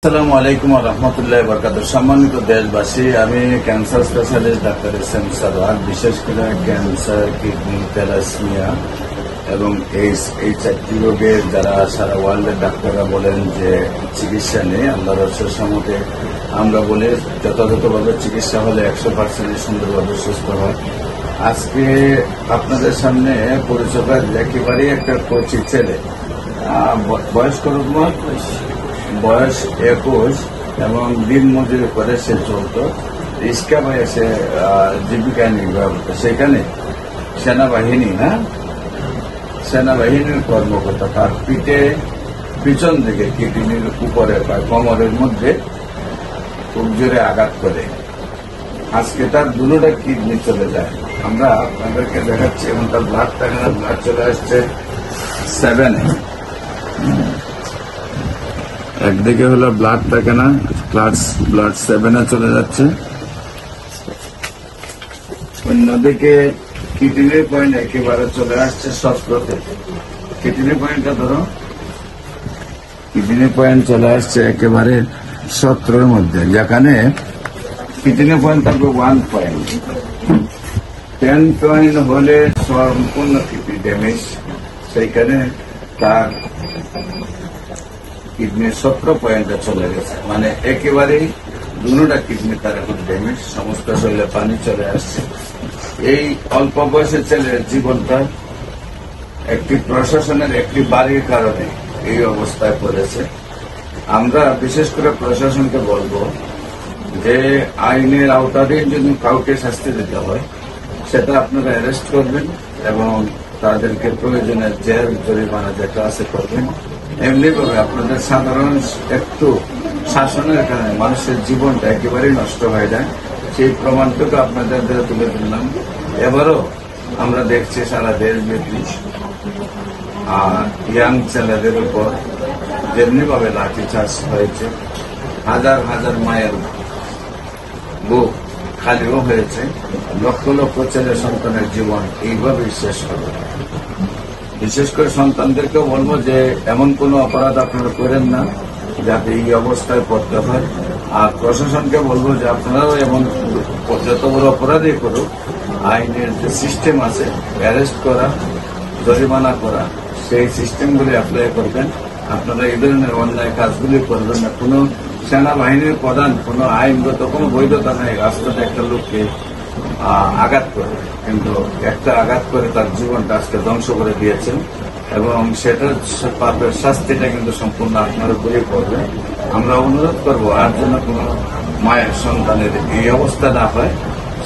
আসসালামু আলাইকুম ওয়া রাহমাতুল্লাহি ওয়া বারাকাতুহু। সম্মানিত দেশবাসী, আমি cancer specialist doctor SM. Sarwar. বিশেষ করে ক্যান্সার, কিডনি, থ্যালাসেমিয়া এবং এইডস, এই চারটি রোগের যারা সারা ওয়ার্ল্ডের ডাক্তাররা বলেন যে চিকিৎসা নেই, আল্লাহর রসুলের সম্মতে আমরা বলি যথাযথভাবে চিকিৎসা হলে 100% সুন্দরভাবে সুস্থ হয়। আজকে আপনাদের সামনে পরিচয় একেবারেই একটা কচি ছেলে, বয়স কত তোমার? বয়স 21 এবং দিন মজুরি করে সে চলত। রিক্সা ভাই সে জীবিকা নির্বাহ করতো। সেখানে সেনাবাহিনীর কর্মকর্তা তার পিছন দিকে কিডনির উপরে বা কোমরের মধ্যে খুব জোরে আঘাত করে। আজকে তার দুটোটা কিডনি চলে যায়। আমরা আপনাদেরকে দেখাচ্ছি এবং তার ব্লাড চলে আসছে 7-এ। একদিকে হলো ব্লাড থাকে না, ব্লাড 7-এ চলে যাচ্ছে। অন্যদিকে কিডনির পয়েন্ট একেবারে চলে আসছে 17-তে। কিডনি পয়েন্টটা ধরো, কিডনি পয়েন্ট চলে আসছে একেবারে 17-এর মধ্যে, যেখানে কিডনি পয়েন্ট থাকবে 1 পয়েন্ট। 10 পয়েন্ট হলে সম্পূর্ণ কিডনি ড্যামেজ। সেইখানে তার কিডনির 17 পয়েন্টে চলে গেছে, মানে একেবারেই দুটা কিডনি তার এখন ড্যামেজ। সমস্ত শরীরে পানি চলে আসছে। এই অল্প বয়সের ছেলের জীবনটা একটি প্রশাসনের একটি বাড়ির কারণে এই অবস্থায় পড়েছে। আমরা বিশেষ করে প্রশাসনকে বলবো যে আইনের আওতাধীন যদি কাউকে শাস্তি দিতে হয় সেটা আপনারা অ্যারেস্ট করবেন এবং তাদেরকে প্রয়োজনে জেল জরিমানা যেটা আছে করবেন। এমনিভাবে আপনাদের সাধারণ একটু শাসনের কারণে মানুষের জীবনটা একেবারেই নষ্ট হয়ে যায়, সেই প্রমাণটুকু আপনাদের তুলে ধরলাম। এবারও আমরা দেখছি সারা দেশব্যাপী ইয়াং ছেলেদের উপর যেমনিভাবে লাঠিচার্জ হয়েছে, হাজার হাজার মায়ের বুক খালিও হয়েছে, লক্ষ লক্ষ ছেলে সন্তানের জীবন এইভাবেই শেষ হবে। বিশেষ করে সন্তানদেরকেও বলবো যে এমন কোনো অপরাধ আপনারা করেন না যাতে এই অবস্থায় পড়তে হয়। আর প্রশাসনকে বলবো যে আপনারাও এমন যত বড় অপরাধই করুক, আইনের যে সিস্টেম আছে অ্যারেস্ট করা, জরিমানা করা, সেই সিস্টেমগুলি অ্যাপ্লাই করবেন। আপনারা এই ধরনের অন্যায় কাজগুলি করবেন না। কোনো সেনাবাহিনীর প্রধান কোনো আইনগত কোনো বৈধতা নেই রাস্তাতে একটা লোককে আঘাত করে, কিন্তু একটা আঘাত করে তার জীবনটা আজকে ধ্বংস করে দিয়েছেন এবং সেটার পাপের শাস্তিটা কিন্তু সম্পূর্ণ আপনার উপরেই পড়বে। আমরা অনুরোধ করব আর যেন কোনো মায়ের সন্তানের এই অবস্থা না হয়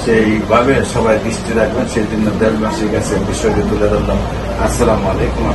সেইভাবে সবাই দৃষ্টি রাখবেন। সেই জন্য দেশবাসীর কাছে বিষয়টি তুলে ধরলাম। আসসালামু আলাইকুম।